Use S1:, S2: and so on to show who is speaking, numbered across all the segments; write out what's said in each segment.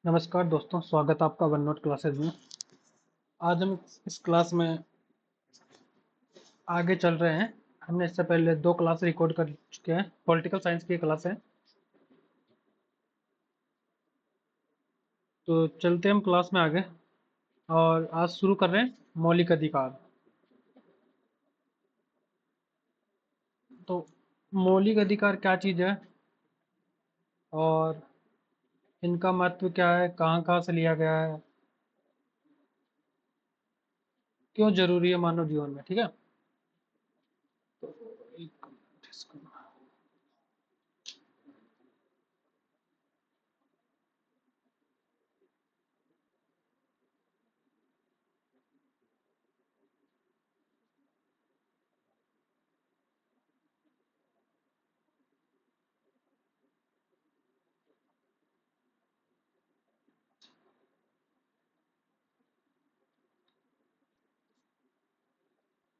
S1: नमस्कार दोस्तों, स्वागत है आपका वन नोट क्लासेज में। आज हम इस क्लास में आगे चल रहे हैं। हमने इससे पहले 2 क्लास रिकॉर्ड कर चुके हैं। पॉलिटिकल साइंस की क्लास है, तो चलते हैं हम क्लास में आगे। और आज शुरू कर रहे हैं मौलिक अधिकार। तो मौलिक अधिकार क्या चीज़ है और इनका महत्व क्या है, कहाँ कहाँ से लिया गया है, क्यों जरूरी है मानव जीवन में। ठीक है, तो एक मिनट इसको।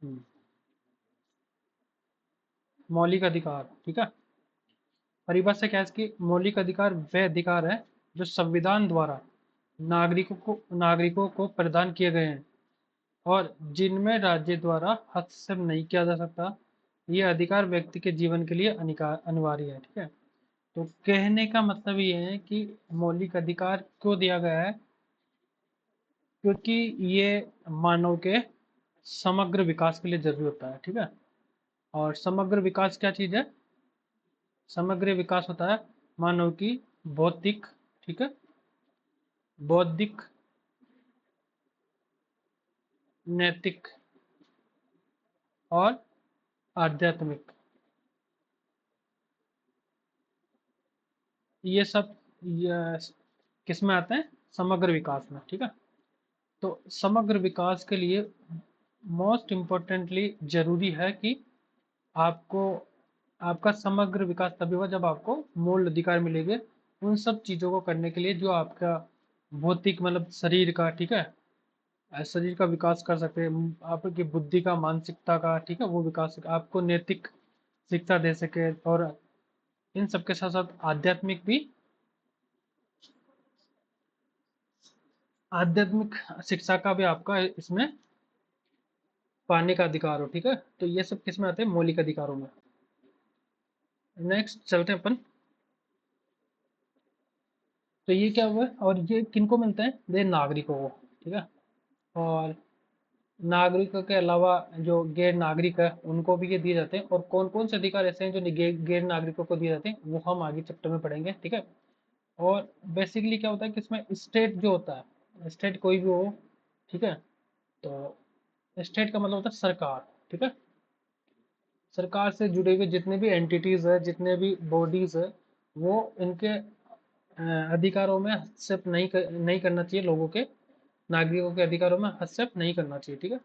S1: हम्म, मौलिक अधिकार। ठीक है, परिभाषा क्या है इसकी? मौलिक अधिकार वह अधिकार है जो संविधान द्वारा नागरिकों को प्रदान किए गए हैं और जिनमें राज्य द्वारा हस्तक्षेप नहीं किया जा सकता। ये अधिकार व्यक्ति के जीवन के लिए अनिवार्य है। ठीक है, तो कहने का मतलब ये है कि मौलिक अधिकार क्यों दिया गया है, क्योंकि ये मानव के समग्र विकास के लिए जरूरी होता है। ठीक है, और समग्र विकास क्या चीज है? समग्र विकास होता है मानव की भौतिक, ठीक है, बौद्धिक, नैतिक और आध्यात्मिक, ये सब ये किस में आते हैं? समग्र विकास में। ठीक है, तो समग्र विकास के लिए मोस्ट इम्पोर्टेंटली जरूरी है कि आपको आपका समग्र विकास तभी होगा जब आपको मूल अधिकार मिलेंगे उन सब चीज़ों को करने के लिए जो आपका भौतिक मतलब शरीर का, ठीक है, शरीर का विकास कर सके, आपकी बुद्धि का, मानसिकता का, ठीक है, वो विकास आपको नैतिक शिक्षा दे सके। और इन सब के साथ साथ आध्यात्मिक शिक्षा का भी आपका इसमें पाने का अधिकार हो। ठीक है, तो ये सब किस में आते हैं? मौलिक अधिकारों में। नेक्स्ट चलते हैं अपन। तो ये क्या हुआ और ये किनको मिलता है? ये नागरिकों को। ठीक है, और नागरिकों के अलावा जो गैर नागरिक है उनको भी ये दिए जाते हैं। और कौन कौन से अधिकार ऐसे हैं जो गैर नागरिकों को दिए जाते हैं वो हम आगे चैप्टर में पढ़ेंगे। ठीक है, और बेसिकली क्या होता है कि इसमें स्टेट जो होता है, स्टेट कोई भी हो, ठीक है, तो स्टेट का मतलब होता है सरकार। ठीक है, सरकार से जुड़े हुए जितने भी एंटिटीज है, जितने भी बॉडीज है, वो इनके अधिकारों में हस्तक्षेप नहीं करना चाहिए। लोगों के, नागरिकों के अधिकारों में हस्तक्षेप नहीं करना चाहिए। ठीक है,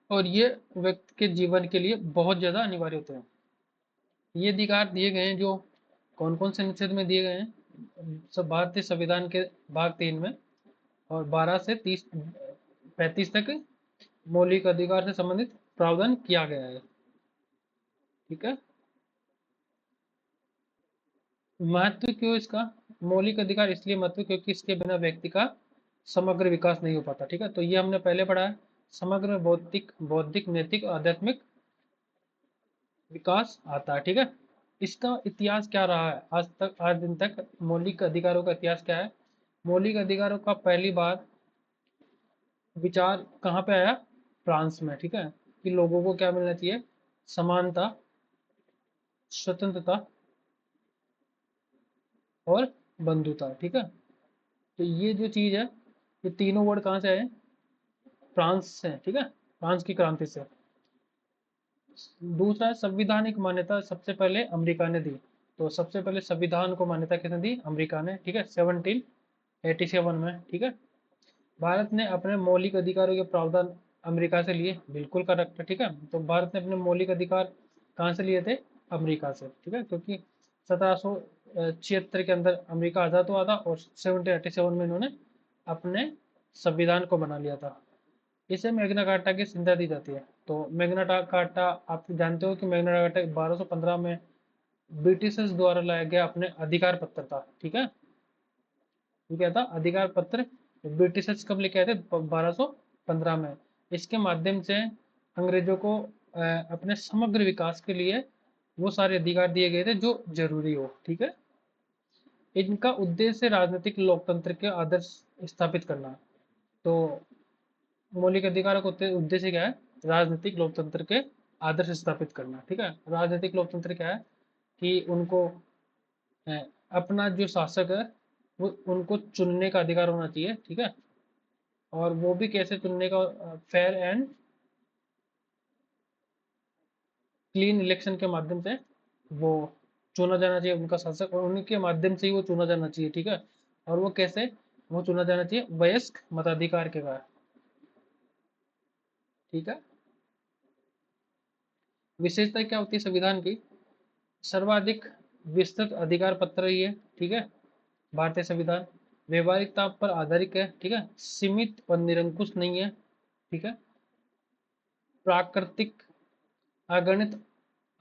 S1: और ये व्यक्ति के जीवन के लिए बहुत ज्यादा अनिवार्य होते हैं। ये अधिकार दिए गए हैं जो कौन कौन से अनुच्छेद में दिए गए हैं? सब भारतीय संविधान के भाग 3 में, और 12 से 35 तक मौलिक अधिकार से संबंधित प्रावधान किया गया है। ठीक है, महत्व क्यों इसका? मौलिक अधिकार इसलिए महत्व क्योंकि इसके बिना व्यक्ति का समग्र विकास नहीं हो पाता। ठीक है, तो ये हमने पहले पढ़ा है। समग्र बौद्धिक बौद्धिक नैतिक आध्यात्मिक विकास आता है। ठीक है, इसका इतिहास क्या रहा है आज तक, आज दिन तक? मौलिक अधिकारों का इतिहास क्या है? मौलिक अधिकारों का पहली बार विचार कहाँ पे आया? फ्रांस में। ठीक है, कि लोगों को क्या मिलना चाहिए? समानता, स्वतंत्रता और बंधुता। ठीक है, तो ये जो चीज है, ये तीनों वर्ड कहाँ से आए? फ्रांस से। ठीक है, फ्रांस की क्रांति से। दूसरा, संविधानिक मान्यता सबसे पहले अमेरिका ने दी। तो सबसे पहले संविधान को मान्यता किसने दी? अमेरिका ने। ठीक है, 1787 में। ठीक है, भारत ने अपने मौलिक अधिकारों के प्रावधान अमेरिका से लिए, बिल्कुल करेक्ट है। ठीक है, तो भारत ने अपने मौलिक अधिकार कहाँ से लिए थे? अमेरिका से। ठीक है, क्योंकि 1776 के अंदर अमेरिका आज़ाद हुआ था और 1787 में इन्होंने अपने संविधान को बना लिया था। इसे मैग्ना कार्टा की संज्ञा दी जाती है। तो मैग्ना कार्टा, आप जानते हो कि मैग्ना कार्टा 1215 में ब्रिटिशर्स द्वारा लाया गया अपने अधिकार पत्र था। ठीक है, ये क्या था, अधिकार पत्र ब्रिटिशर्स कब लेके आए थे, 1215 में। इसके माध्यम से अंग्रेजों को अपने समग्र विकास के लिए वो सारे अधिकार दिए गए थे जो जरूरी हो, ठीक है। इनका उद्देश्य राजनीतिक लोकतंत्र के आदर्श स्थापित करना। तो मौलिक अधिकारों का उद्देश्य क्या है, राजनीतिक लोकतंत्र के आदर्श स्थापित करना, ठीक है। राजनीतिक लोकतंत्र क्या है कि उनको अपना जो शासक है वो उनको चुनने का अधिकार होना चाहिए, ठीक है। और वो भी कैसे चुनने का, फेयर एंड क्लीन इलेक्शन के माध्यम से वो चुना जाना चाहिए उनका शासक, और उनके माध्यम से ही वो चुना जाना चाहिए, ठीक है। और वो कैसे वो चुना जाना चाहिए, वयस्क मताधिकार के कारण, ठीक है। विशेषता क्या होती है संविधान की, सर्वाधिक विस्तृत अधिकार पत्र ही है, ठीक है, भारतीय संविधान। व्यवहारिकता पर आधारित है, ठीक है, सीमित और निरंकुश नहीं है, ठीक है। प्राकृतिक अगणित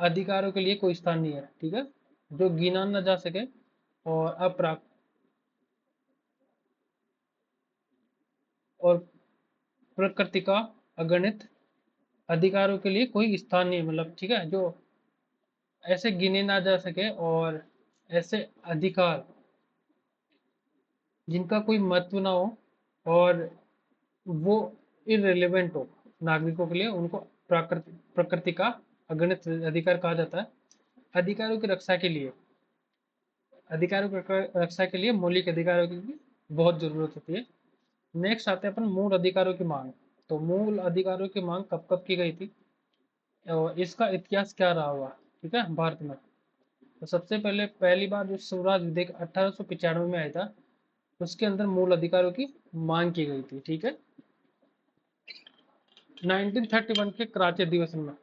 S1: अधिकारों के लिए कोई स्थान नहीं है, ठीक है, जो गिना न जा सके। और और प्रकृति का अगणित अधिकारों के लिए कोई स्थान नहीं है, मतलब ठीक है, जो ऐसे गिने ना जा सके, और ऐसे अधिकार जिनका कोई महत्व ना हो, और वो इररिलेवेंट हो नागरिकों के लिए, उनको प्रकृति का अगणित अधिकार कहा जाता है। अधिकारों की रक्षा के लिए, अधिकारों की रक्षा के लिए मौलिक अधिकारों की भी बहुत जरूरत होती है। नेक्स्ट आते हैं अपन मूल अधिकारों की मांग। तो मूल अधिकारों की मांग कब कब की गई थी और इसका इतिहास क्या रहा हुआ, ठीक है, भारत में। तो सबसे पहले पहली बार जो स्वराज विधेयक 1895 में आया था, उसके अंदर मूल अधिकारों की मांग की गई थी, ठीक है। 1931 के कराची अधिवेशन में,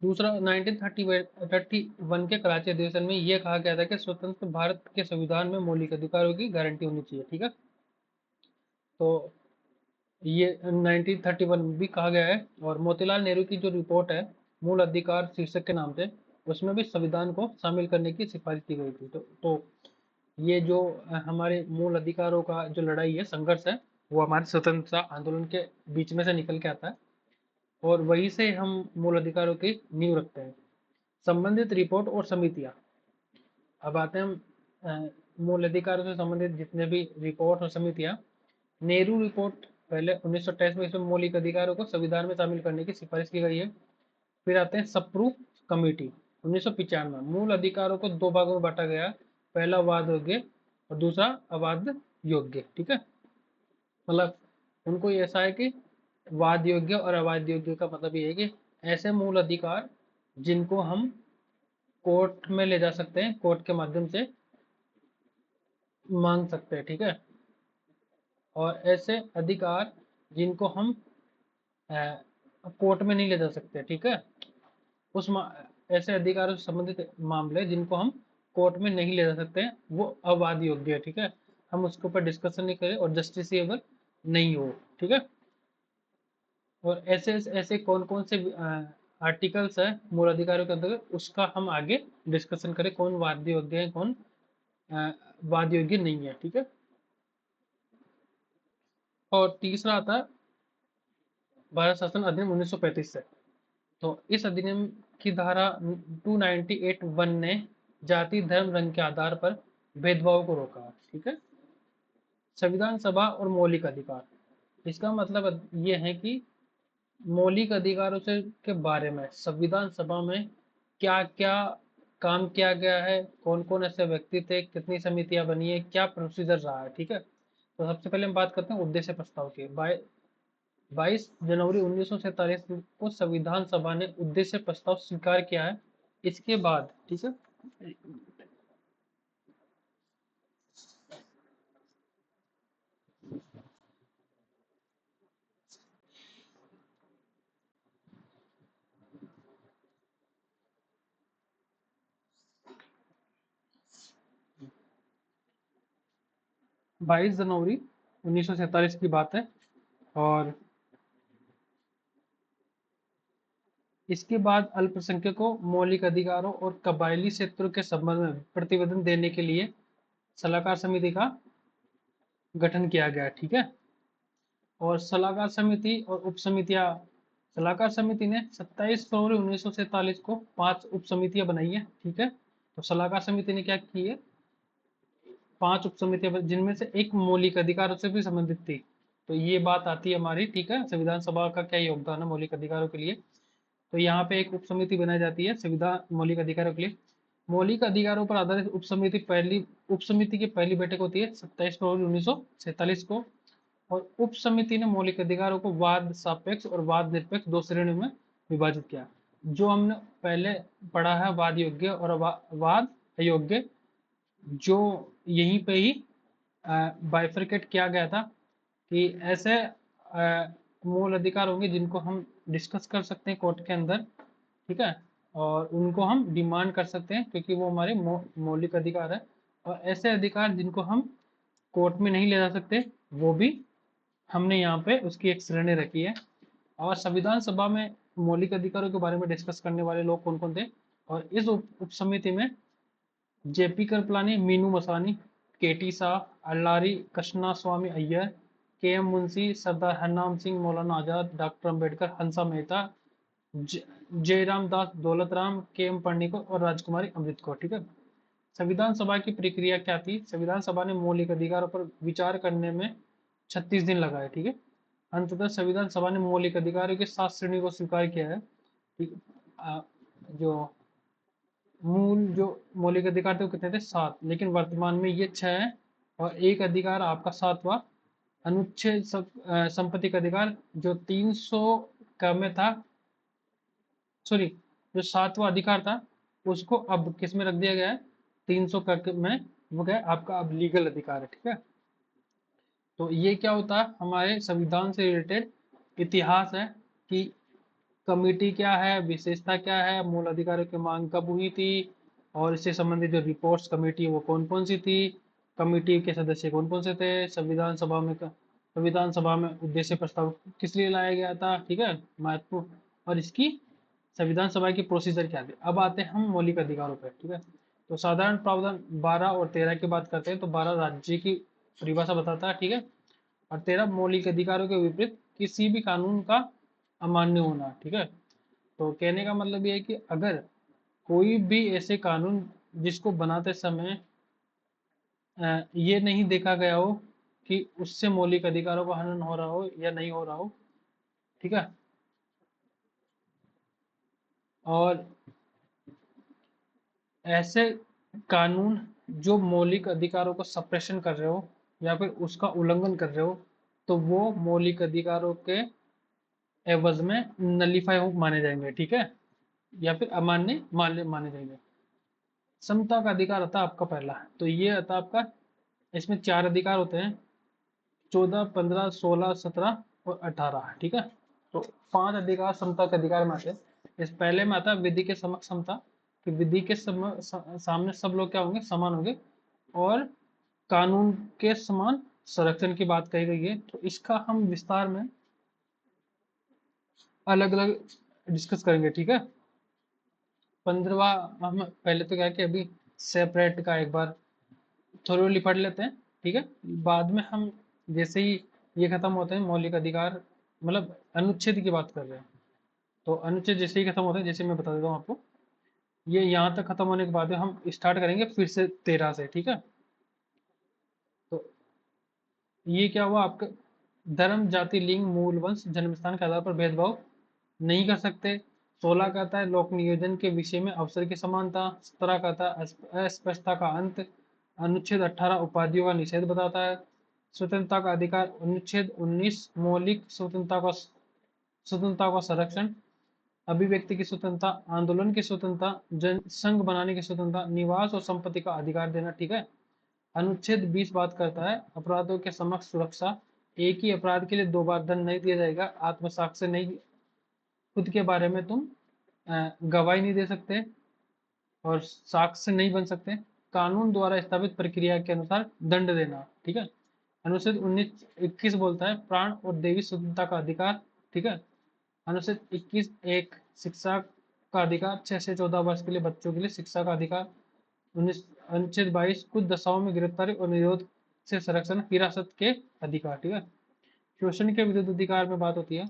S1: दूसरा 1931 के कराची अधिवेशन में यह कहा गया था कि स्वतंत्र भारत के संविधान में मौलिक अधिकारों की गारंटी होनी चाहिए, ठीक है। तो ये 1931 भी कहा गया है। और मोतीलाल नेहरू की जो रिपोर्ट है मूल अधिकार शीर्षक के नाम से, उसमें भी संविधान को शामिल करने की सिफारिश की गई थी। तो ये जो हमारे मूल अधिकारों का जो लड़ाई है, संघर्ष है, वो हमारे स्वतंत्रता आंदोलन के बीच में से निकल के आता है, और वहीं से हम मूल अधिकारों की नींव रखते हैं। संबंधित रिपोर्ट और समितियां, अब आते हैं हम मूल अधिकारों से संबंधित जितने भी रिपोर्ट और समितियां। नेहरू रिपोर्ट पहले 1928 में, इसमें मौलिक अधिकारों को संविधान में शामिल करने की सिफारिश की गई है। फिर आते हैं सप्रू कमेटी 1995 में, मूल अधिकारों को दो भागों में बांटा गया, पहला वाद योग्य और दूसरा अवाद योग्य, ठीक है। मतलब उनको ऐसा है कि वाद योग्य और अवाद योग्य का मतलब ये है कि ऐसे मूल अधिकार जिनको हम कोर्ट में ले जा सकते हैं, कोर्ट के माध्यम से मांग सकते हैं, ठीक है। और ऐसे अधिकार जिनको हम कोर्ट में नहीं ले जा सकते, ठीक है। उस ऐसे अधिकारों से संबंधित मामले जिनको हम कोर्ट में नहीं ले जा सकते हैं, वो अवाद योग्य है, ठीक है। हम उसके ऊपर डिस्कशन नहीं करें और जस्टिसेबल नहीं हो, ठीक है। और ऐसे ऐसे कौन कौन से आर्टिकल्स है मूल अधिकारों के अंतर्गत, उसका हम आगे डिस्कशन करें, कौन वाद योग्य है, कौन वाद योग्य नहीं है, ठीक है। और तीसरा आता है भारत शासन अधिनियम 1935 से। तो इस अधिनियम की धारा 298(1) ने जाति धर्म रंग के आधार पर भेदभाव को रोका, ठीक है। संविधान सभा और मौलिक अधिकार, इसका मतलब ये है कि मौलिक अधिकारों से के बारे में संविधान सभा में क्या क्या काम किया गया है, कौन कौन ऐसे व्यक्ति थे, कितनी समितियां बनी है, क्या प्रोसीजर रहा है, ठीक है। तो सबसे पहले हम बात करते हैं उद्देश्य प्रस्ताव की। 22 जनवरी 1947 को संविधान सभा ने उद्देश्य प्रस्ताव स्वीकार किया है। इसके बाद, ठीक है, 22 जनवरी 1947 की बात है। और इसके बाद अल्पसंख्यकों, मौलिक अधिकारों और कबायली क्षेत्रों के संबंध में प्रतिवेदन देने के लिए सलाहकार समिति का गठन किया गया। ठीक है। और सलाहकार समिति और उप समितियां, सलाहकार समिति ने 27 फरवरी 1947 को 5 उप समितियां बनाई है। ठीक है। तो सलाहकार समिति ने क्या की है, 5 उप समितियां, जिनमें से एक मौलिक अधिकारों से भी संबंधित थी। तो ये बात आती है हमारी। ठीक है, संविधान सभा का क्या योगदान है मौलिक अधिकारों के लिए। तो यहाँ पे एक उप समिति बनाई जाती है संविधान मौलिक अधिकारों के लिए। मौलिक अधिकारों पर आधारित उप समिति की पहली बैठक होती है 27 फरवरी 1947 को। और उप समिति ने मौलिक अधिकारों को वाद सापेक्ष और वाद निरपेक्ष दो श्रेणियों में विभाजित किया। जो हमने पहले पढ़ा है वाद योग्य और वाद अयोग्य, जो यहीं पे ही बाइफरकेट किया गया था कि ऐसे मूल अधिकार होंगे जिनको हम डिस्कस कर सकते हैं कोर्ट के अंदर। ठीक है। और उनको हम डिमांड कर सकते हैं क्योंकि वो हमारे मौलिक अधिकार है। और ऐसे अधिकार जिनको हम कोर्ट में नहीं ले जा सकते, वो भी हमने यहाँ पे उसकी एक श्रेणी रखी है। और संविधान सभा में मौलिक अधिकारों के बारे में डिस्कस करने वाले लोग कौन कौन थे, और इस उप समिति में जेपी कृपलानी, मीनू मसानी, केटी शाह, अल्लारी कृष्णा स्वामी अय्यर, के एम मुंशी, सरदार हरनाम सिंह, मौलाना आजाद, डॉक्टर अंबेडकर, हंसा मेहता, जयराम दास, दौलत राम, के एम पन्नीको और राजकुमारी अमृत कौर। ठीक है। संविधान सभा की प्रक्रिया क्या थी, संविधान सभा ने मौलिक अधिकारों पर विचार करने में 36 दिन लगाए। ठीक है। अंततः संविधान सभा ने मौलिक अधिकारों की 7 श्रेणी को स्वीकार किया है। ठीक, जो मूल जो मौलिक अधिकार थे वो कितने थे, 7, लेकिन वर्तमान में ये 6 है। और एक अधिकार आपका 7वां अनुच्छेद संपत्ति का अधिकार जो 300 का में था, सॉरी, जो 7वां अधिकार था उसको अब किस में रख दिया गया है, 300 का में, वो क्या है आपका अब लीगल अधिकार है। ठीक है। तो ये क्या होता है, हमारे संविधान से रिलेटेड इतिहास है कि कमिटी क्या है, विशेषता क्या है, मूल अधिकारों की मांग कब हुई थी, और इससे संबंधित जो रिपोर्ट्स कमेटी वो कौन कौन सी थी, कमेटी के सदस्य कौन कौन से थे, संविधान सभा में उद्देश्य प्रस्ताव किस लिए लाया गया था। ठीक है, महत्वपूर्ण, और इसकी संविधान सभा की प्रोसीजर क्या थी। अब आते हैं हम मौलिक अधिकारों पर। ठीक है। तो साधारण प्रावधान 12 और 13 की बात करते हैं। तो 12 राज्य की परिभाषा बताता है। ठीक है। और 13 मौलिक अधिकारों के विपरीत किसी भी कानून का अमान्य होना। ठीक है। तो कहने का मतलब ये है कि अगर कोई भी ऐसे कानून जिसको बनाते समय ये नहीं देखा गया हो कि उससे मौलिक अधिकारों का हनन हो रहा हो या नहीं हो रहा हो। ठीक है। और ऐसे कानून जो मौलिक अधिकारों को सप्रेशन कर रहे हो या फिर उसका उल्लंघन कर रहे हो, तो वो मौलिक अधिकारों के एवज में नलीफाई माने जाएंगे। ठीक है, या फिर अमान्य माने जाएंगे। समता का अधिकार होता है आपका पहला। तो ये होता है आपका, इसमें 4 अधिकार होते हैं, 14, 15, 16, 17 और 18। ठीक है। तो 5 अधिकार समता के अधिकार में आते हैं। इस पहले में आता है विधि के समक्ष समता, कि विधि के सामने सब लोग क्या होंगे, समान होंगे, और कानून के समान संरक्षण की बात कही गई है। तो इसका हम विस्तार में अलग अलग डिस्कस करेंगे। ठीक है। 15वां हम पहले तो क्या है कि अभी सेपरेट का एक बार थोड़ी पढ़ लेते हैं। ठीक है। बाद में हम जैसे ही ये खत्म होते हैं मौलिक अधिकार, मतलब अनुच्छेद की बात कर रहे हैं, तो अनुच्छेद जैसे ही खत्म होते हैं, जैसे मैं बता देता हूँ आपको, ये यहाँ तक खत्म होने के बाद हम स्टार्ट करेंगे फिर से 13 से। ठीक है। तो ये क्या हुआ आपका, धर्म, जाति, लिंग, मूल, वंश, जन्म स्थान के आधार पर भेदभाव नहीं कर सकते। 16 कहता है लोक नियोजन के विषय में अवसर की समानता। 17 कहता है अस्पष्टता का अंत। अनुच्छेद 18 उपाधियों का निषेध बताता है। स्वतंत्रता का अधिकार। अनुच्छेद 19 मौलिक स्वतंत्रता का संरक्षण। अभिव्यक्ति की स्वतंत्रता, आंदोलन की स्वतंत्रता, जन संघ बनाने की स्वतंत्रता, निवास और संपत्ति का अधिकार देना। ठीक है। अनुच्छेद 20 बात करता है अपराधों के समक्ष सुरक्षा। एक ही अपराध के लिए 2 बार दंड नहीं दिया जाएगा। आत्मसाक्ष्य नहीं, खुद के बारे में तुम गवाही नहीं दे सकते और साक्ष्य नहीं बन सकते। कानून द्वारा स्थापित प्रक्रिया के अनुसार दंड देना। ठीक है। अनुच्छेद 19 21 बोलता है प्राण और देवी स्वतंत्रता का अधिकार। ठीक है। अनुच्छेद 21 एक शिक्षा का अधिकार, 6 से 14 वर्ष के लिए बच्चों के लिए शिक्षा का अधिकार। 19 अनुच्छेद 22 कुछ दशाओं में गिरफ्तारी और निरोध से संरक्षण, हिरासत के अधिकार, ठीक है। शोषण के विरुद्ध अधिकार में बात होती है,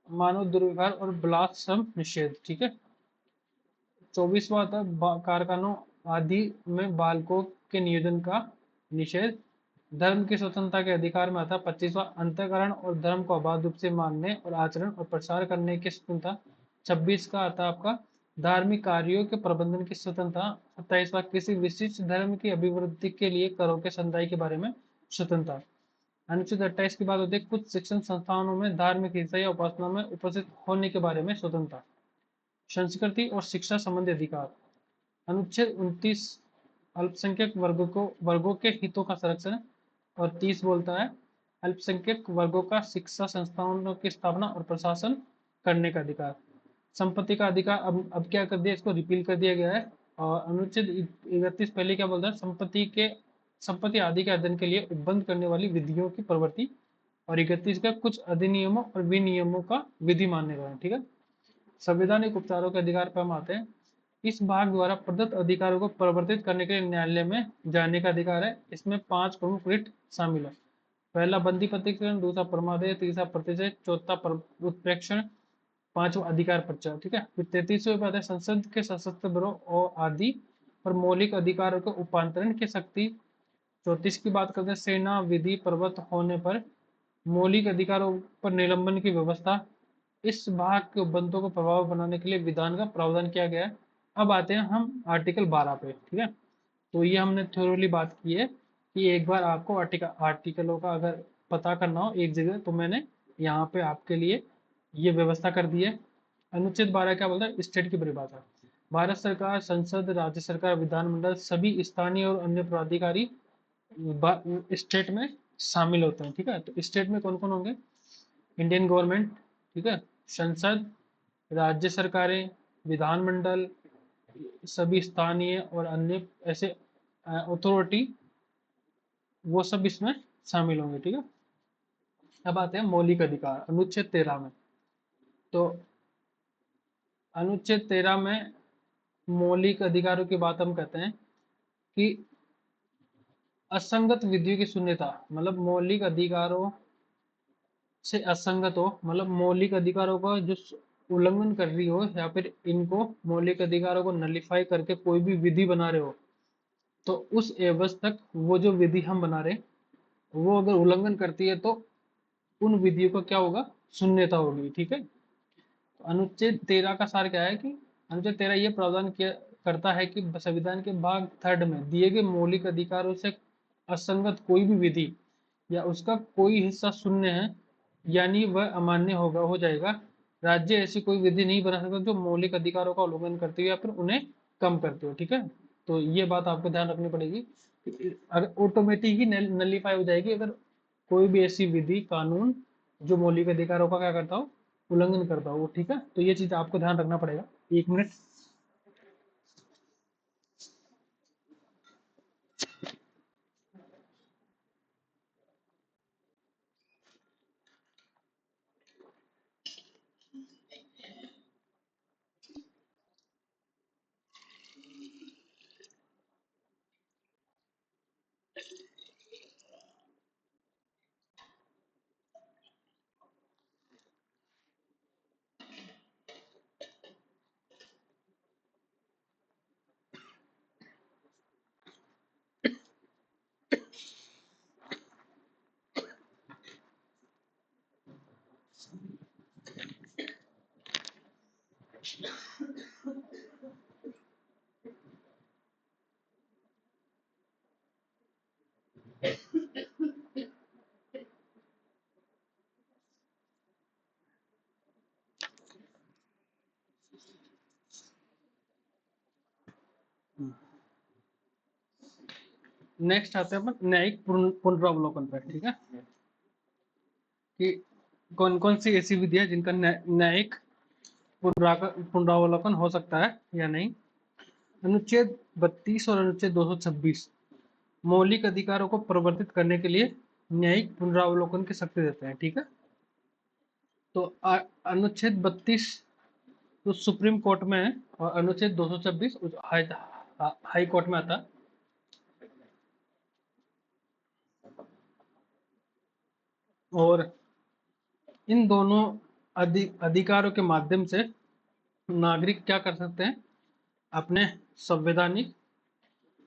S1: मानव दुर्व्यवहार और बलात्सम निषेध, ठीक है। 24वां था कारखानों आदि में बालकों के नियोजन का निषेध। धर्म की स्वतंत्रता के अधिकार में आता 25वां अंतःकरण और धर्म को अबाध रूप से मानने और आचरण और प्रसार करने की स्वतंत्रता। 26 का आता आपका धार्मिक कार्यों के प्रबंधन की स्वतंत्रता। 27वां किसी विशिष्ट धर्म की अभिवृद्धि के लिए करों के संदाय के बारे में स्वतंत्रता। अनुच्छेद 28 की बात होती है कुछ शिक्षण संस्थानों में धार्मिक हिंसा या उपासना में उपस्थित होने के बारे में स्वतंत्रता। संस्कृति और शिक्षा संबंधी अधिकार। अनुच्छेद 29 अल्पसंख्यक वर्गों के हितों का संरक्षण। और 30 बोलता है अल्पसंख्यक वर्गों का शिक्षा संस्थानों की स्थापना और प्रशासन करने का अधिकार। संपत्ति का अधिकार अब क्या कर दिया, इसको रिपील कर दिया गया है। और अनुच्छेद 31 पहले क्या बोलता है, संपत्ति आदि के अध्ययन के लिए उपबंध करने वाली विधियों की प्रवृत्ति। और 31 का कुछ अधिनियमों और विनियमों का विधि मान्य करण, ठीक है। संवैधानिक उपचारों के अधिकार पर हम आते हैं। इस भाग द्वारा प्रदत्त अधिकारों को परिवर्तित करने के लिए न्यायालय में जाने का अधिकार है। इसमें 5 प्रमुख रिट शामिल है। पहला बंदी प्रतिकरण, दूसरा परमादेय, तीसरा प्रतिषेध, चौथा उत्प्रेक्षण, पांचवा अधिकार पर्चा, ठीक है। फिर 33वें बात है संसद के सशस्त्र बलों और आदि पर मौलिक अधिकारों के उपांतरण की शक्ति। 34 की बात करते हैं सेना विधि प्रवृत्त होने पर मौलिक अधिकारों पर निलंबन की व्यवस्था। इस भाग के उपबंधों को प्रभाव बनाने के लिए विधान का प्रावधान किया गया है। अब आते हैं हम आर्टिकल 12 पे, ठीक है। तो ये हमने थोड़ी बात की है कि एक बार आपको आर्टिकलों का अगर पता करना हो एक जगह तो मैंने यहाँ पे आपके लिए ये व्यवस्था कर दी है। अनुच्छेद 12 क्या बोलता है, स्टेट की परिभाषा। भारत सरकार, संसद, राज्य सरकार, विधानमंडल सभी स्थानीय और अन्य प्राधिकारी स्टेट में शामिल होते हैं, ठीक है। तो स्टेट में कौन कौन होंगे, इंडियन गवर्नमेंट, ठीक है, संसद, राज्य सरकारें, विधानमंडल, सभी स्थानीय और अन्य ऐसे अथॉरिटी, वो सब इसमें शामिल होंगे, ठीक है। अब आते हैं मौलिक अधिकार अनुच्छेद 13 में। तो अनुच्छेद 13 में मौलिक अधिकारों की बात हम कहते हैं कि असंगत विधियों की शून्यता, मतलब मौलिक अधिकारों से असंगत हो, मतलब मौलिक अधिकारों का जो उल्लंघन कर रही हो या फिर इनको मौलिक अधिकारों को नलिफाई करके कोई भी विधि बना रहे हो, तो उस एवज तक वो जो विधि हम बना रहे वो अगर उल्लंघन करती है तो उन विधियों का क्या होगा, शून्यता होगी, ठीक है। तो अनुच्छेद 13 का सार क्या है कि अनुच्छेद 13 ये प्रावधान किया करता है कि संविधान के भाग 3 में दिए गए मौलिक अधिकारों से असंगत कोई भी विधि या उसका कोई हिस्सा शून्य है यानी वह अमान्य होगा हो जाएगा। राज्य ऐसी कोई विधि नहीं बना सकता जो मौलिक अधिकारों का उल्लंघन करती हो या फिर उन्हें कम करती हो, ठीक है। तो ये बात आपको ध्यान रखनी पड़ेगी, अगर ऑटोमेटिक ही नलीफाई हो जाएगी अगर कोई भी ऐसी विधि कानून जो मौलिक अधिकारों का क्या करता हो, उल्लंघन करता हो, ठीक है। तो ये चीज आपको ध्यान रखना पड़ेगा। 1 मिनट। नेक्स्ट आते हैं अपन न्यायिक पुनरावलोकन पर, ठीक है, कि कौन कौन सी ऐसी विधि है जिनका न्यायिक पुनरावलोकन हो सकता है या नहीं। अनुच्छेद 32 और अनुच्छेद 226 मौलिक अधिकारों को परिवर्तित करने के लिए न्यायिक पुनरावलोकन की शक्ति देते हैं, ठीक है। तो अनुच्छेद 32 तो सुप्रीम कोर्ट में है, और अनुच्छेद 226 हाई कोर्ट में आता है। और इन दोनों अधिकारों के माध्यम से नागरिक क्या कर सकते हैं, अपने संवैधानिक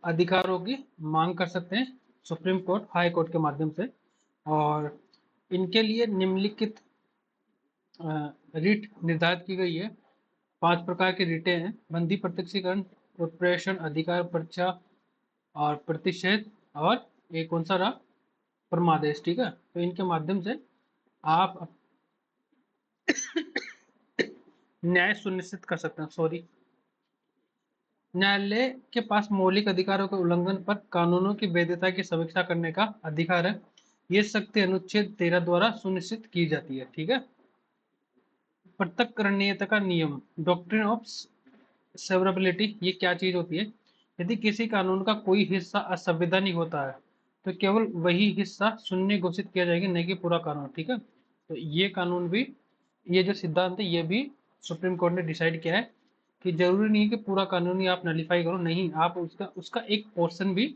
S1: अधिकारों की मांग कर सकते हैं सुप्रीम कोर्ट हाई कोर्ट के माध्यम से। और इनके लिए निम्नलिखित रिट निर्धारित की गई है। 5 प्रकार की रिटें हैं: बंदी प्रत्यक्षीकरण, प्रेषण, अधिकार पर्चा और प्रतिषेध, और एक कौन सा रहा, परमादेश। ठीक है, तो इनके माध्यम से आप न्याय सुनिश्चित कर सकते हैं। सॉरी, न्यायालय के पास मौलिक अधिकारों के उल्लंघन पर कानूनों की वैधता की समीक्षा करने का अधिकार है। ये शक्ति अनुच्छेद 13 द्वारा सुनिश्चित की जाती है। ठीक है, पृथक्करणीयता का नियम, डॉक्ट्रिन ऑफ सेवरेबिलिटी, ये क्या चीज होती है? यदि किसी कानून का कोई हिस्सा असंवैधानिक होता है तो केवल वही हिस्सा शून्य घोषित किया जाएगा, नहीं कि पूरा कानून। ठीक है, तो ये कानून भी, ये जो सिद्धांत है, ये भी सुप्रीम कोर्ट ने डिसाइड किया है कि जरूरी नहीं है कि पूरा कानून ही आप नलीफाई करो, नहीं, आप उसका उसका एक पोर्शन भी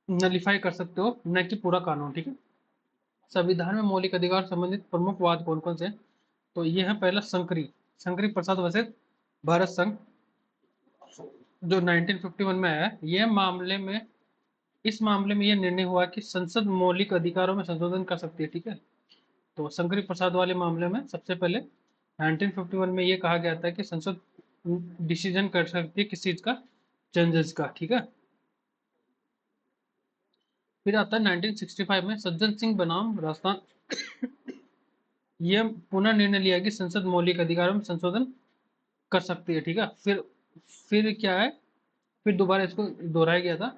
S1: नलीफाई कर सकते हो, न कि पूरा कानून। ठीक है, संविधान में मौलिक अधिकार संबंधित प्रमुख वाद कौन कौन से हैं? तो ये है पहला शंकरी प्रसाद वर्सेस भारत संघ, जो 1951 में आया है। ये मामले में, इस मामले में यह निर्णय हुआ कि संसद मौलिक अधिकारों में संशोधन कर सकती है। ठीक है, तो शंकरी प्रसाद वाले मामले में सबसे पहले 1951 में ये कहा गया था कि संसद डिसीजन कर सकती है किस चीज का, चेंजेस का। ठीक है, फिर आता है 1965 में सज्जन सिंह बनाम राजस्थान, ये पुनः निर्णय लिया कि संसद मौलिक अधिकारों में संशोधन कर सकती है। ठीक है, फिर क्या है, फिर दोबारा इसको दोहराया गया था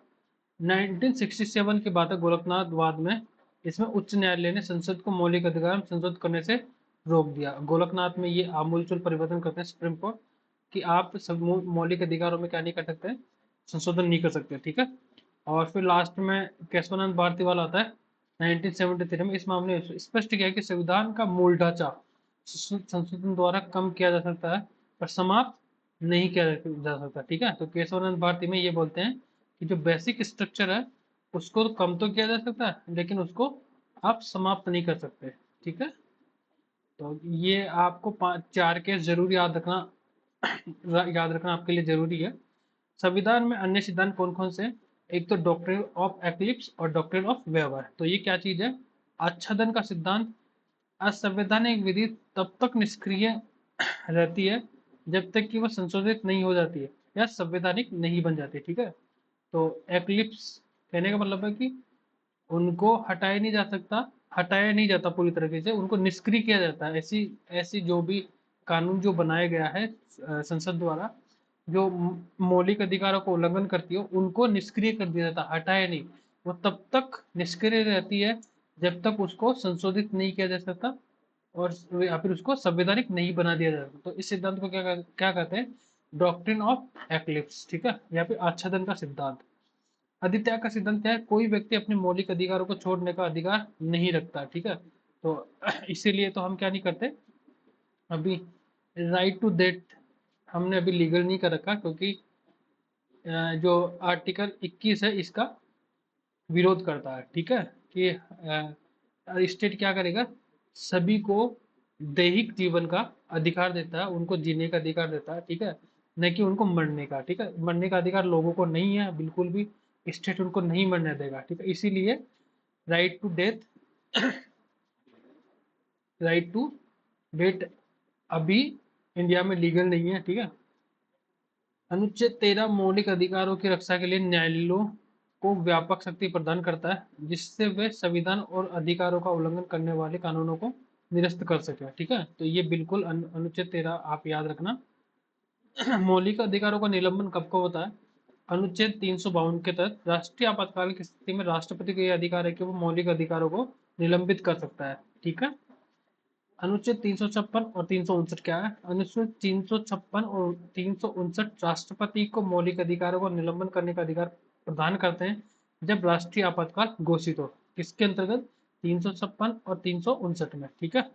S1: 1967 की बात है, गोरखनाथ वाद में। इसमें उच्च न्यायालय ने संसद को मौलिक अधिकार में संशोधन करने से रोक दिया। गोरखनाथ में ये आमूलचूल परिवर्तन करते हैं सुप्रीम कोर्ट कि आप सब मौलिक अधिकारों में क्या नहीं कर सकते, संशोधन नहीं कर सकते। ठीक है, और फिर लास्ट में केशवानंद भारती वाला आता है 1973 में। इस मामले में स्पष्ट किया कि संविधान का मूल ढांचा संशोधन द्वारा कम किया जा सकता है, पर समाप्त नहीं किया जा सकता। ठीक है, तो केशवानंद भारती में ये बोलते हैं कि जो बेसिक स्ट्रक्चर है उसको तो कम तो किया जा सकता है, लेकिन उसको आप समाप्त नहीं कर सकते। ठीक है, तो ये आपको 4 केस जरूर याद रखना, याद रखना आपके लिए जरूरी है। संविधान में अन्य सिद्धांत कौन कौन से हैं? एक तो डॉक्ट्रिन ऑफ एक्लिप्स और डॉक्ट्रिन ऑफ वेवर। तो ये क्या चीज है? आच्छादन का सिद्धांत, असंवैधानिक विधि तब तक निष्क्रिय रहती है जब तक कि वह संशोधित नहीं हो जाती है या संवैधानिक नहीं बन जाती। ठीक है, तो एक्लिप्स कहने का मतलब है कि उनको हटाया नहीं जा सकता, हटाया नहीं जाता पूरी तरीके से, उनको निष्क्रिय किया जाता है। ऐसी ऐसी जो भी कानून जो बनाया गया है संसद द्वारा, जो मौलिक अधिकारों को उल्लंघन करती है, उनको निष्क्रिय कर दिया जाता है, हटाया नहीं। वो तब तक निष्क्रिय रहती है जब तक उसको संशोधित नहीं किया जा सकता और या फिर उसको संवैधानिक नहीं बना दिया जाता। तो इस सिद्धांत को क्या क्या कहते हैं? Doctrine of eclipse. ठीक है, या फिर आच्छादन का सिद्धांत। अधित्या का सिद्धांत क्या है? कोई व्यक्ति अपने मौलिक अधिकारों को छोड़ने का अधिकार नहीं रखता। ठीक है, तो इसीलिए तो हम क्या नहीं करते अभी, राइट टू डेथ हमने अभी लीगल नहीं कर रखा, क्योंकि जो आर्टिकल 21 है इसका विरोध करता है। ठीक है, कि स्टेट क्या करेगा, सभी को दैहिक जीवन का अधिकार देता है, उनको जीने का अधिकार देता है। ठीक है, न कि उनको मरने का। ठीक है, मरने का अधिकार लोगों को नहीं है बिल्कुल भी, स्टेट उनको नहीं मरने देगा। ठीक है, इसीलिए right to death, right to death अभी इंडिया में लीगल नहीं है। ठीक है, अनुच्छेद 13 मौलिक अधिकारों की रक्षा के लिए न्यायालयों को व्यापक शक्ति प्रदान करता है, जिससे वे संविधान और अधिकारों का उल्लंघन करने वाले कानूनों को निरस्त कर सके। ठीक है, तो ये बिल्कुल अनुच्छेद 13 आप याद रखना। मौलिक अधिकारों का निलंबन कब कब होता है? अनुच्छेद 352 के तहत राष्ट्रीय आपातकाल की स्थिति में राष्ट्रपति को यह अधिकार है कि वो मौलिक अधिकारों को निलंबित कर सकता है। ठीक है, अनुच्छेद 356 और 359 क्या है? अनुच्छेद 356 और 359 राष्ट्रपति को मौलिक अधिकारों को निलंबन करने का अधिकार प्रदान करते हैं जब राष्ट्रीय आपातकाल घोषित हो। किसके अंतर्गत? 356 और 359 में, ठीक है।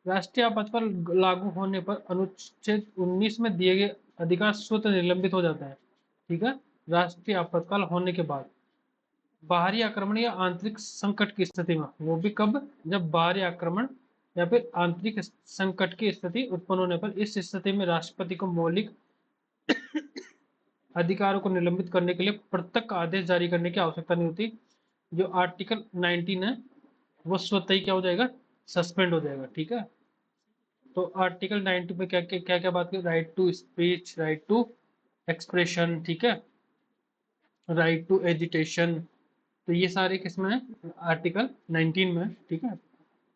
S1: राष्ट्रीय आपातकाल लागू होने पर अनुच्छेद 19 में दिए गए अधिकार स्वतः निलंबित हो जाते हैं, ठीक है। राष्ट्रीय आपातकाल होने के बाद बाहरी आक्रमण या आंतरिक संकट की स्थिति में, वो भी कब, जब बाहरी आक्रमण या फिर आंतरिक संकट की स्थिति उत्पन्न होने पर इस स्थिति में राष्ट्रपति को मौलिक अधिकारों को निलंबित करने के लिए पृथक आदेश जारी करने की आवश्यकता नहीं होती। जो आर्टिकल 19 है वो स्वतः ही क्या हो जाएगा, सस्पेंड हो जाएगा, ठीक है। तो आर्टिकल 90 में क्या क्या क्या बात की, right to speech, right to expression, ठीक है, राइट टू एजिटेशन, तो ये सारे किसमें है, आर्टिकल 19 में, ठीक है।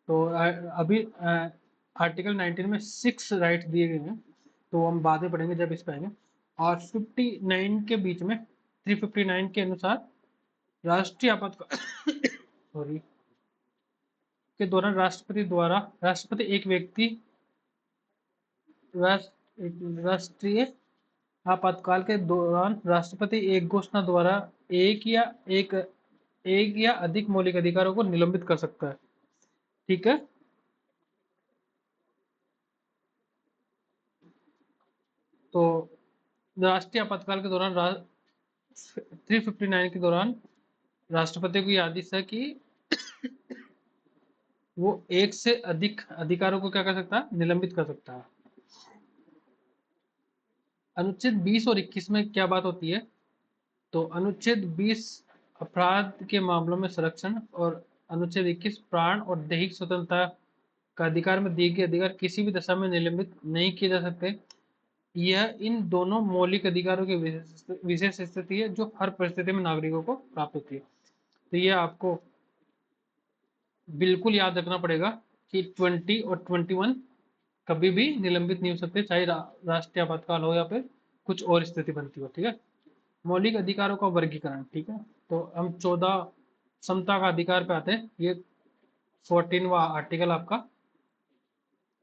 S1: तो अभी आर्टिकल 19 में 6 राइट दिए गए हैं, तो हम बाद में पढ़ेंगे जब इस पे आएंगे। और 59 के बीच में 359 के अनुसार राष्ट्रीय आपातकाल सॉरी के दौरान राष्ट्रपति एक व्यक्ति राष्ट्रीय आपातकाल के दौरान राष्ट्रपति एक घोषणा द्वारा एक या अधिक मौलिक अधिकारों को निलंबित कर सकता है, ठीक है। तो राष्ट्रीय आपातकाल के दौरान 359 के दौरान राष्ट्रपति को यह आदेश है कि वो एक से अधिक अधिकारों को क्या कर सकता है, निलंबित कर सकता है। अनुच्छेद 20 और 21 में क्या बात होती है, तो अनुच्छेद 20 अपराध के मामलों में संरक्षण और अनुच्छेद 21 प्राण और दैहिक स्वतंत्रता का अधिकार में दिए गए अधिकार किसी भी दशा में निलंबित नहीं किए जा सकते। यह इन दोनों मौलिक अधिकारों की विशेष स्थिति है जो हर परिस्थिति में नागरिकों को प्राप्त होती है। तो यह आपको बिल्कुल याद रखना पड़ेगा कि 20 और 21 कभी भी निलंबित नहीं हो सकते, चाहे राष्ट्रीय आपातकाल हो या फिर कुछ और स्थिति बनती हो, ठीक है। मौलिक अधिकारों का वर्गीकरण, ठीक है। तो हम 14 समता का अधिकार पे आते हैं, ये 14वां आर्टिकल आपका।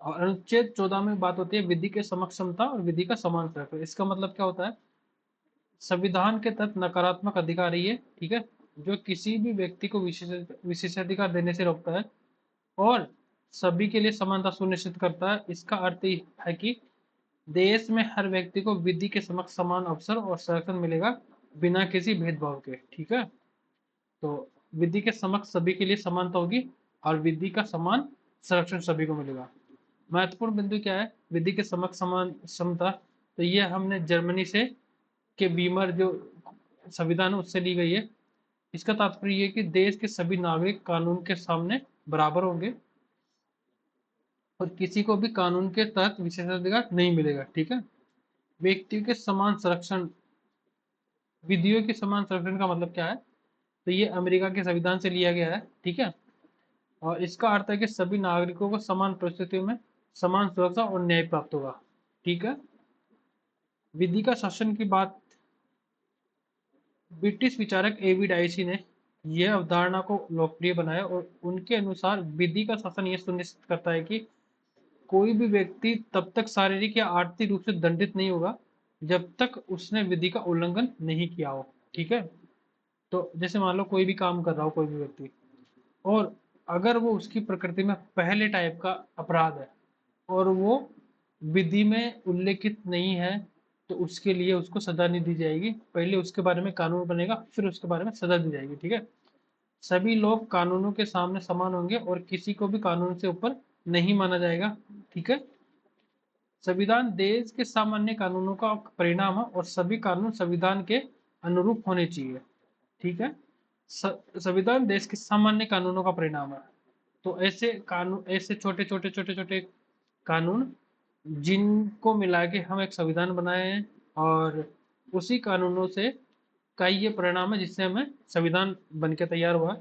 S1: और अनुच्छेद 14 में बात होती है विधि के समक्ष समता और विधि का समान संरक्षण। इसका मतलब क्या होता है, संविधान के तहत नकारात्मक अधिकार ये, ठीक है, जो किसी भी व्यक्ति को विशेषाधिकार देने से रोकता है और सभी के लिए समानता सुनिश्चित करता है। इसका अर्थ है कि देश में हर व्यक्ति को विधि के समक्ष समान अवसर और संरक्षण मिलेगा बिना किसी भेदभाव के, ठीक है। तो विधि के समक्ष सभी के लिए समानता होगी और विधि का समान संरक्षण सभी को मिलेगा। महत्वपूर्ण बिंदु क्या है, विधि के समक्ष समान समता, तो ये हमने जर्मनी से के बीमर जो संविधान है उससे ली गई है। इसका तात्पर्य ये कि देश के सभी नागरिक कानून के सामने बराबर होंगे और किसी को भी कानून के तहत विशेषाधिकार नहीं मिलेगा, ठीक है। व्यक्ति के समान संरक्षण, विधियों के समान संरक्षण का मतलब क्या है, तो ये अमेरिका के संविधान से लिया गया है, ठीक है। और इसका अर्थ है कि सभी नागरिकों को समान परिस्थितियों में समान सुरक्षा और न्याय प्राप्त होगा, ठीक है। विधि का शासन की बात, ब्रिटिश विचारक एवी डाइसी ने यह अवधारणा को लोकप्रिय बनाया और उनके अनुसार विधि का शासन यह सुनिश्चित करता है कि कोई भी व्यक्ति तब तक शारीरिक या आर्थिक रूप से दंडित नहीं होगा जब तक उसने विधि का उल्लंघन नहीं किया हो, ठीक है। तो जैसे मान लो कोई भी काम कर रहा हो कोई भी व्यक्ति, और अगर वो उसकी प्रकृति में पहले टाइप का अपराध है और वो विधि में उल्लेखित नहीं है, तो उसके लिए उसको सजा नहीं दी जाएगी, पहले उसके बारे में कानून बनेगा फिर उसके बारे में सजा दी जाएगी, ठीक है। सभी लोग कानूनों के सामने समान होंगे और किसी को भी कानून से ऊपर नहीं माना जाएगा, ठीक है। संविधान देश के सामान्य कानूनों का परिणाम है और सभी कानून संविधान के अनुरूप होने चाहिए, ठीक है। संविधान देश के सामान्य कानूनों का परिणाम है। तो ऐसे कानून, ऐसे छोटे छोटे कानून जिनको मिला के हम एक संविधान बनाए हैं और उसी कानूनों से का ये परिणाम है जिससे हमें संविधान बन के तैयार हुआ।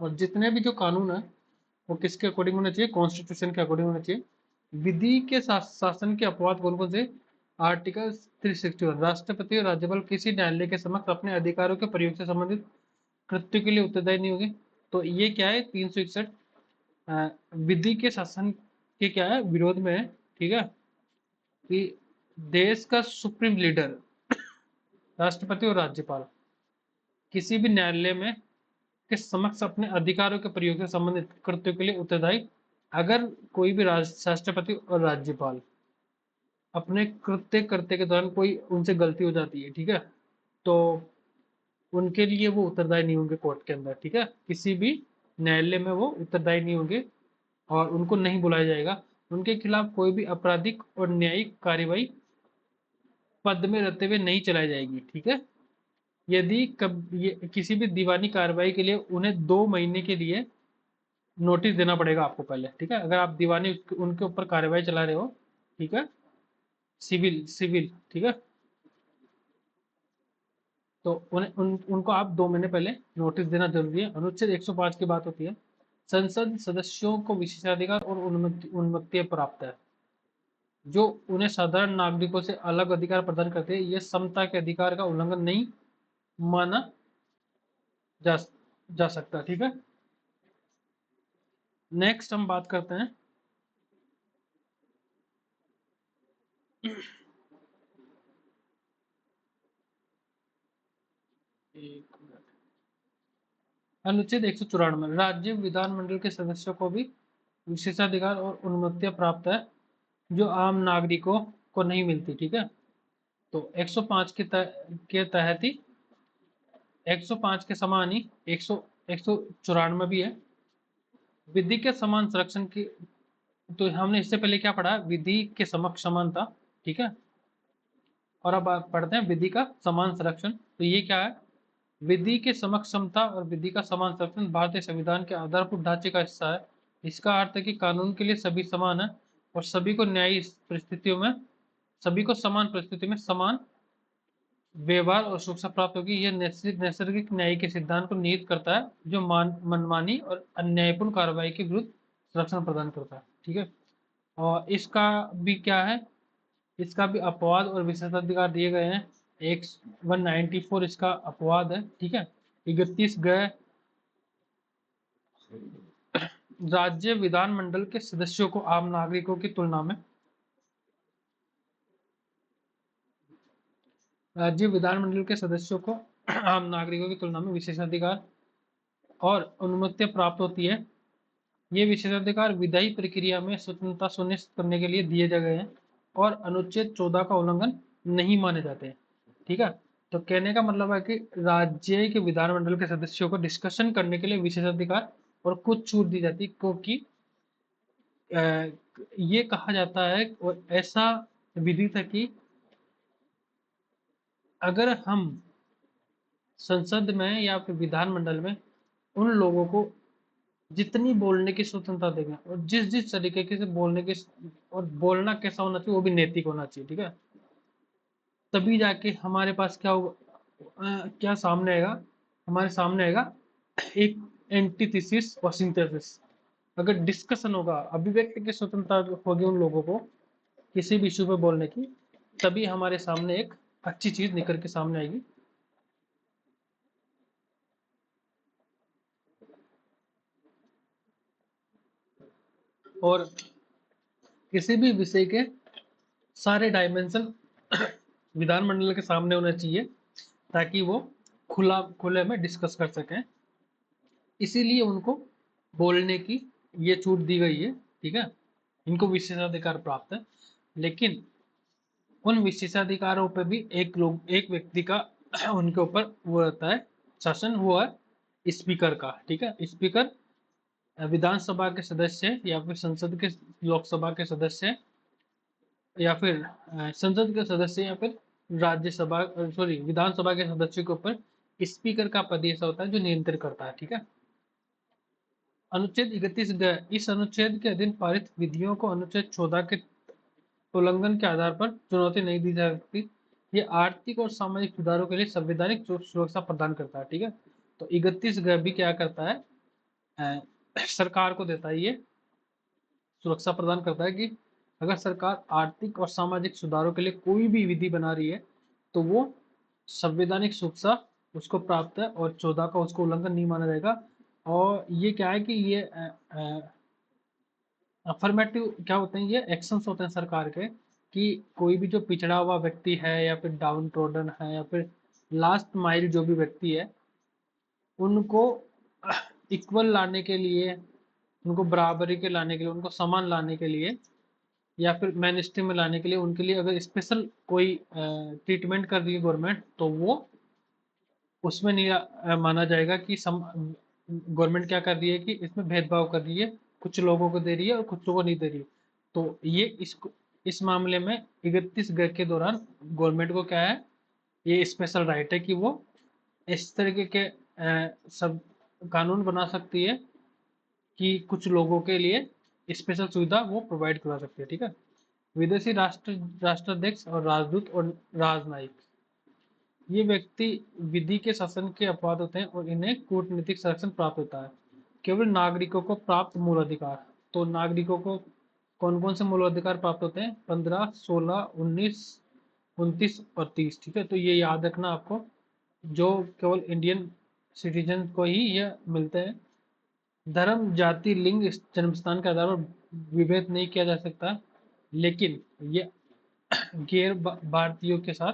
S1: और जितने भी जो कानून है वो किसके अकॉर्डिंग होने चाहिए, कॉन्स्टिट्यूशन के अकॉर्डिंग होने चाहिए। विधि के शासन के अपवाद कौन कौन से, आर्टिकल 361, राष्ट्रपति और राज्यपाल किसी न्यायालय के समक्ष अपने अधिकारों के प्रयोग से संबंधित कृत्य के लिए उत्तरदायी नहीं होंगे। तो ये क्या है, 361 विधि के शासन के क्या है, विरोध में है, ठीक है। कि देश का सुप्रीम लीडर राष्ट्रपति और राज्यपाल किसी भी न्यायालय में के समक्ष अपने अधिकारों के प्रयोग से संबंधित कृत्यों के लिए उत्तरदायी। अगर कोई भी राष्ट्रपति और राज्यपाल अपने कृत्य करते के दौरान कोई उनसे गलती हो जाती है, ठीक है, तो उनके लिए वो उत्तरदायी नहीं होंगे कोर्ट के अंदर, ठीक है, किसी भी न्यायालय में वो उत्तरदायी नहीं होंगे और उनको नहीं बुलाया जाएगा। उनके खिलाफ कोई भी आपराधिक और न्यायिक कार्यवाही पद में रहते हुए नहीं चलाई जाएगी, ठीक है। यदि किसी भी दीवानी कार्रवाई के लिए उन्हें 2 महीने के लिए नोटिस देना पड़ेगा आपको पहले, ठीक है, अगर आप दीवानी उनके ऊपर कार्रवाई चला रहे हो, ठीक है, सिविल सिविल, ठीक है, तो उनको आप 2 महीने पहले नोटिस देना जरूरी है। अनुच्छेद 105 की बात होती है, संसद सदस्यों को विशेषाधिकार और उन्मत्ति प्राप्त है जो उन्हें साधारण नागरिकों से अलग अधिकार प्रदान करते हैं। यह समता के अधिकार का उल्लंघन नहीं माना जा, जा सकता, ठीक है। नेक्स्ट हम बात करते हैं अनुच्छेद 194, राज्य विधानमंडल के सदस्यों को भी विशेषाधिकार और उन्मत्तियां प्राप्त है जो आम नागरिकों को नहीं मिलती, ठीक है। तो 105 के तहत ही 105 के समान ही 194 भी है, विधि के समान संरक्षण की। तो हमने इससे पहले क्या पढ़ा, विधि के समक्ष समानता, ठीक है, और अब आप पढ़ते हैं विधि का समान संरक्षण। तो ये क्या है, विधि के समक्ष समता और विधि का समान संरक्षण भारतीय संविधान के आधारभूत ढांचे का हिस्सा है। इसका अर्थ है कि कानून के लिए सभी समान है और सभी को न्यायी परिस्थितियों में, सभी को समान परिस्थिति में समान व्यवहार और सुरक्षा प्राप्त होगी। यह नैसर्गिक न्याय के सिद्धांत को निहित करता है जो मनमानी और अन्यायपूर्ण कार्रवाई के विरुद्ध संरक्षण प्रदान करता है, ठीक है। और इसका भी क्या है, इसका भी अपवाद और विशेषाधिकार दिए गए हैं। एक 194 इसका अपवाद है, ठीक है। 31 गए राज्य विधानमंडल के सदस्यों को आम नागरिकों की तुलना में, राज्य विधानमंडल के सदस्यों को आम नागरिकों की तुलना में विशेषाधिकार और अनुमतियां प्राप्त होती है। ये विशेषाधिकार विधायी प्रक्रिया में स्वतंत्रता सुनिश्चित करने के लिए दिए गए हैं और अनुच्छेद 14 का उल्लंघन नहीं माने जाते हैं, ठीक है। तो कहने का मतलब है कि राज्य के विधानमंडल के सदस्यों को डिस्कशन करने के लिए विशेषाधिकार और कुछ छूट दी जाती है, क्योंकि ये कहा जाता है और ऐसा विदित है कि अगर हम संसद में या फिर विधानमंडल में उन लोगों को जितनी बोलने की स्वतंत्रता देंगे और जिस जिस तरीके से बोलने के, और बोलना कैसा होना चाहिए वो भी नैतिक होना चाहिए, ठीक है, तभी जाके हमारे पास क्या होगा, क्या सामने आएगा, हमारे सामने आएगा एक एंटीथेसिस और सिंथेसिस। अगर डिस्कशन होगा, अभिव्यक्ति की स्वतंत्रता होगी उन लोगों को किसी भी इशू पे बोलने की, तभी हमारे सामने एक अच्छी चीज निकल के सामने आएगी। और किसी भी विषय के सारे डायमेंशन विधानमंडल के सामने होने चाहिए ताकि वो खुले में डिस्कस कर सकें। इसीलिए उनको बोलने की ये छूट दी गई है, ठीक है, इनको विशेषाधिकार प्राप्त है। लेकिन उन विशेषाधिकारों पर भी एक व्यक्ति का उनके ऊपर वो रहता है शासन, वो है स्पीकर का, ठीक है। स्पीकर विधानसभा के सदस्य या फिर संसद के, लोकसभा के सदस्य या फिर संसद के सदस्य या फिर राज्यसभा, सॉरी, विधानसभा के सदस्य के ऊपर स्पीकर का पद ऐसा होता है जो नियंत्रित करता है, ठीक है। अनुच्छेद 31 इस अनुच्छेद के अधीन पारित विधियों को अनुच्छेद 14 के उल्लंघन के आधार पर चुनौती नहीं दी जा सकती। ये आर्थिक और सामाजिक सुधारों के लिए संवैधानिक सुरक्षा प्रदान करता है, ठीक है। तो 31 भी क्या करता है, सरकार को देता है, ये सुरक्षा प्रदान करता है कि अगर सरकार आर्थिक और सामाजिक सुधारों के लिए कोई भी विधि बना रही है तो वो संवैधानिक सुरक्षा उसको प्राप्त है और 14 का उसको उल्लंघन नहीं माना जाएगा। और ये क्या है कि ये अफर्मेटिव क्या होते हैं, ये एक्शंस होते हैं सरकार के कि कोई भी जो पिछड़ा हुआ व्यक्ति है या फिर डाउन ट्रोडन है या फिर लास्ट माइल जो भी व्यक्ति है उनको इक्वल लाने के लिए, उनको बराबरी के लाने के लिए, उनको समान लाने के लिए या फिर मेन स्ट्रीम में लाने के लिए उनके लिए अगर स्पेशल कोई ट्रीटमेंट कर रही है गवर्नमेंट, तो वो उसमें नहीं माना जाएगा कि गवर्नमेंट क्या कर रही है कि इसमें भेदभाव कर रही है, कुछ लोगों को दे रही है और कुछ को नहीं दे रही है। तो ये इस मामले में 31 के दौरान गवर्नमेंट को क्या है, ये स्पेशल राइट है कि वो इस तरीके के सब कानून बना सकती है कि कुछ लोगों के लिए स्पेशल सुविधा वो प्रोवाइड करवा सकती है। ठीक है। विदेशी राष्ट्राध्यक्ष और राजदूत और राजनयिक, ये व्यक्ति विधि के शासन के अपवाद होते हैं और इन्हें कूटनीतिक संरक्षण प्राप्त होता है। केवल नागरिकों को प्राप्त मूल अधिकार। तो नागरिकों को कौन कौन से मूल अधिकार प्राप्त होते हैं? 15, 16, 19, 29 और 30। ठीक है। तो ये याद रखना आपको, जो केवल इंडियन सिटीजन को ही ये मिलते हैं। धर्म, जाति, लिंग, जन्मस्थान के आधार पर विभेद नहीं किया जा सकता, लेकिन ये गैर भारतीयों के साथ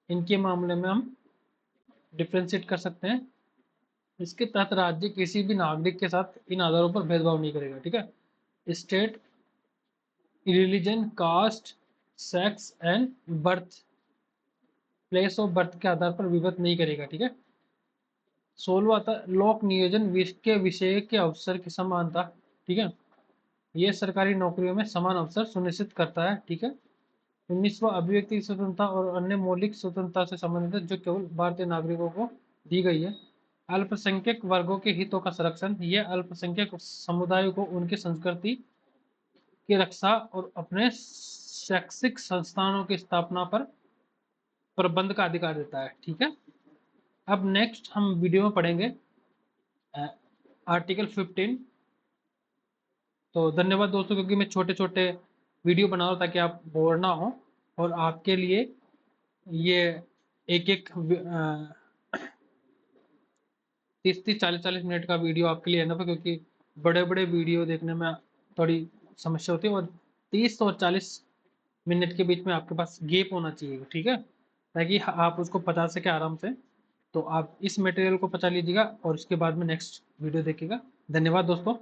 S1: इनके मामले में हम डिफ्रेंशिएट कर सकते हैं। इसके तहत राज्य किसी भी नागरिक के साथ इन आधारों पर भेदभाव नहीं करेगा। ठीक है। State, religion, caste, sex and birth, place of birth के आधार पर विभेद नहीं करेगा। ठीक है। 16वां आता लोक नियोजन के विषय के अवसर की समानता। ठीक है। ये सरकारी नौकरियों में समान अवसर सुनिश्चित करता है। ठीक है। 19वां अभिव्यक्ति की स्वतंत्रता और अन्य मौलिक स्वतंत्रता से संबंधित जो केवल भारतीय नागरिकों को दी गई है। अल्पसंख्यक वर्गों के हितों का संरक्षण, यह अल्पसंख्यक समुदायों को उनकी संस्कृति की रक्षा और अपने शैक्षिक संस्थानों की स्थापना पर प्रबंध का अधिकार देता है। ठीक है। अब नेक्स्ट हम वीडियो में पढ़ेंगे आर्टिकल 15। तो धन्यवाद दोस्तों, क्योंकि मैं छोटे छोटे वीडियो बना रहा हूँ ताकि आप बोर ना हो, और आपके लिए ये एक एक 30-30, 40-40 मिनट का वीडियो आपके लिए है ना, क्योंकि बड़े बड़े वीडियो देखने में थोड़ी समस्या होती है, और 30 और 40 मिनट के बीच में आपके पास गैप होना चाहिए। ठीक है। ताकि आप उसको पचा सके आराम से। तो आप इस मटेरियल को पचा लीजिएगा और उसके बाद में नेक्स्ट वीडियो देखिएगा। धन्यवाद दोस्तों।